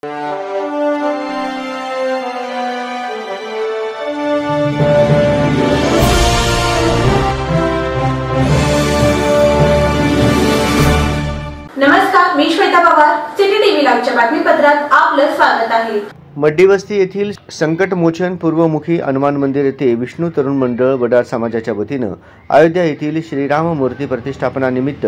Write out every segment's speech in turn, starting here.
नमस्कार, मी Shweta Pawar, city TV लाईव्हच्या बातमीपत्रात आपलं स्वागत आहे। मड्डीवस्ती येथील संकटमोचन पूर्वमुखी हनुमान मंदिर येथे विष्णू तरुण मंडळ वडार समाजाच्या वतीनं अयोध्या येथील श्रीराम मूर्ती प्रतिष्ठापनानिमित्त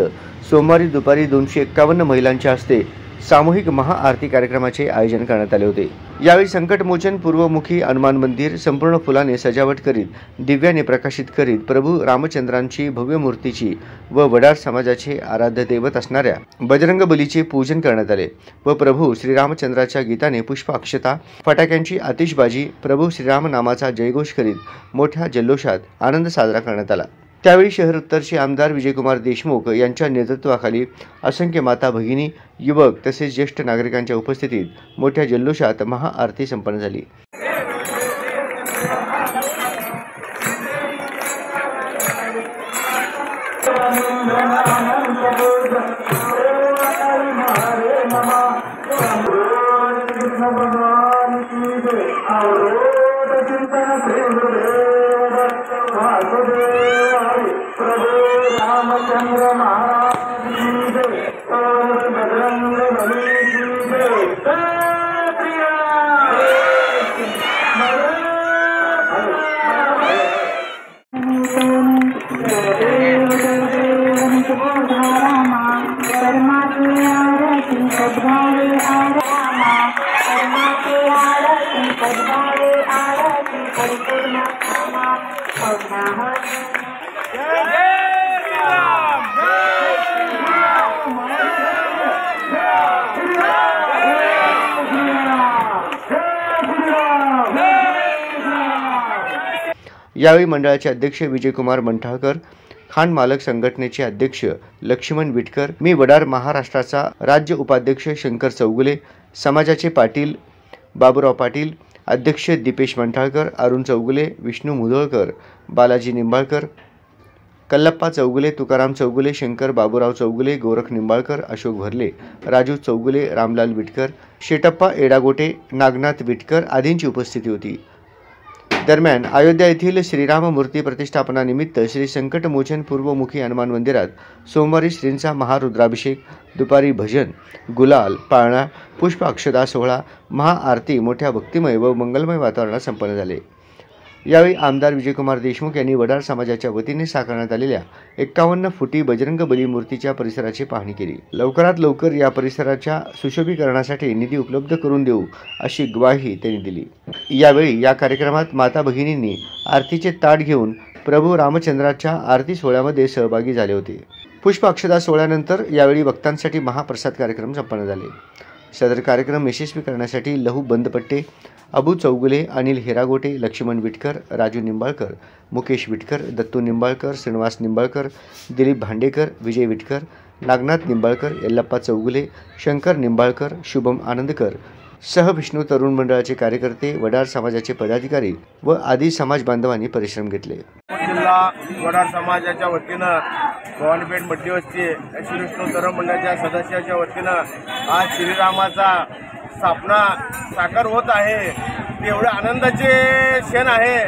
सोमवारी दुपारी 251 महिलांच्या हस्ते सामूहिक महाआरती कार्यक्रमाचे आयोजन करण्यात आले होते। यावेळी संकटमोचन पूर्वमुखी हनुमान मंदिर संपूर्ण फुलाने सजावट करीत दिव्याने प्रकाशित करीत प्रभू रामचंद्रांची भव्य मूर्तीची व वडार समाजाचे आराध्य दैवत असणाऱ्या बजरंग बलीचे पूजन करण्यात आले व प्रभू श्रीरामचंद्राच्या गीताने पुष्प अक्षता फटाक्यांची आतिषबाजी प्रभू श्रीराम नामाचा जयघोष करीत मोठ्या जल्लोषात आनंद साजरा करण्यात आला। त्यावेळी शहर उत्तरचे आमदार विजयकुमार देशमुख यांच्या नेतृत्वाखाली असंख्य माता भगिनी युवक तसेच ज्येष्ठ नागरिकांच्या उपस्थितीत मोठ्या जल्लोषात महाआरती संपन्न झाली। यावेळी मंडळाचे अध्यक्ष विजयकुमार मंठाळकर, खान मालक संघटनेचे अध्यक्ष लक्ष्मण विटकर, मी वडार महाराष्ट्राचा राज्य उपाध्यक्ष शंकर चौगुले, समाजाचे पाटील बाबूराव पाटील, अध्यक्ष दीपेश मंठाळकर, अरुण चौगुले, विष्णू मुधोळकर, बालाजी निंबाळकर, कल्लप्पा चौगुले, तुकाराम चौगुले, शंकर बाबूराव चौगुले, गोरख निंबाळकर, अशोक भरले, राजू चौगुले, रामलाल विटकर, शेटप्पा एडागोटे, नागनाथ विटकर आदींची उपस्थिती होती। दरम्यान अयोध्या येथील श्रीराम मूर्ती प्रतिष्ठापनानिमित्त श्री संकटमोचन पूर्वमुखी हनुमान मंदिरात सोमवारी श्रींचा महारुद्राभिषेक, दुपारी भजन, गुलाल, पाळणा, पुष्प अक्षता सोहळा, महाआरती मोठ्या भक्तिमय व मंगलमय वातावरणात संपन्न झाले। यावेळी आमदार विजयकुमार देशमुख यांनी वडार समाजाच्या वतीने साकारण्यात आलेल्या 51 फुटी बजरंग बली मूर्तीच्या परिसराची पाहणी केली। लवकरात लवकर या परिसराच्या सुशोभीकरणासाठी निधी उपलब्ध करून देऊ अशी ग्वाही त्यांनी दिली। यावेळी या कार्यक्रमात माता भगिनींनी आरतीचे ताट घेऊन प्रभू रामचंद्राच्या आरती सोहळ्यामध्ये सहभागी झाले होते। पुष्प अक्षता सोहळ्यानंतर यावेळी भक्तांसाठी महाप्रसाद कार्यक्रम संपन्न झाले। सदर कार्यक्रम यशस्वी करण्यासाठी लहू बंदपट्टे, अबू चौगुले, अनिल हेरागोटे, लक्ष्मण विटकर, राजू निंबाळकर, मुकेश विटकर, दत्तू निंबाळकर, श्रीनिवास निंबाळकर, दिलीप भांडेकर, विजय विटकर, नागनाथ निंबाळकर, यल्लप्पा चौगुले, शंकर निंबाळकर, शुभम आनंदकर सह विष्णू तरुण मंडळाचे कार्यकर्ते, वडार समाजाचे पदाधिकारी व आदी समाज बांधवांनी परिश्रम घेतले। वडार समाजाच्या वतीनं भवानीपेठ मड्डीवस्ती श्री विष्णू तरुण मंडळाच्या सदस्याच्या वतीनं आज श्रीरामाचा स्थापना साकार होत आहे। तेवढे आनंदाचे क्षण आहे।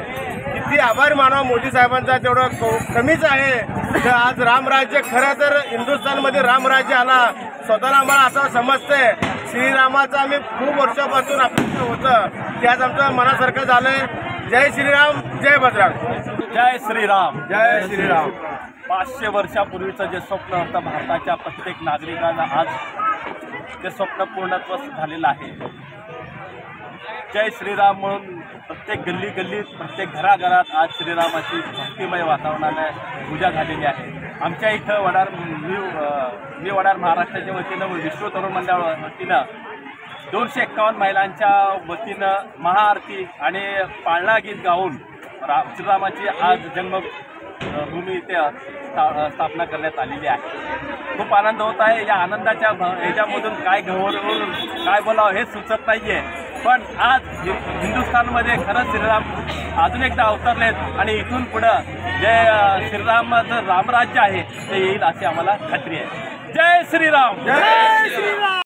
किती आभार मानव मोदी साहेबांचा तेवढं कमीच आहे। तर आज रामराज्य खरं तर हिंदुस्थानमध्ये रामराज्य आला स्वतःला आम्हाला असं समजतंय। श्रीरामाचं आम्ही खूप वर्षापासून अपेक्षा होतं की आज आमचं मनासारखं झालंय। जय श्रीराम, जय बजरंग, जय श्रीराम, जय श्रीराम। 500 वर्षापूर्वीचं जे स्वप्न होतं भारताच्या प्रत्येक नागरिकांना आज ते स्वप्न पूर्णत्व झालेलं आहे। जय श्रीराम म्हणून प्रत्येक गल्ली गल्लीत प्रत्येक घराघरात आज श्रीरामाची भक्तिमय वातावरणाने पूजा झालेली आहे। आमच्या इथं मी वडार महाराष्ट्राच्या वतीनं विष्णू तरुण मंडळ वतीनं 251 महिलांच्या वतीनं महाआरती आणि पाळणा गीत गाऊन श्रीरामाची आज जन्मभूमी इथे स्थापना करण्यात आलेली आहे। खूप आनंद होत आहे। या आनंदाच्या ह्याच्यामधून काय घवळून काय बोलावं हे सुचत नाही आहे। पण आज हिंदुस्थानमध्ये खरंच श्रीराम अजून एकदा अवतरलेत आणि इथून पुढं जे श्रीरामाचं रामराज्य आहे ते येईल अशी आम्हाला खात्री आहे। जय श्रीराम, जय श्रीराम।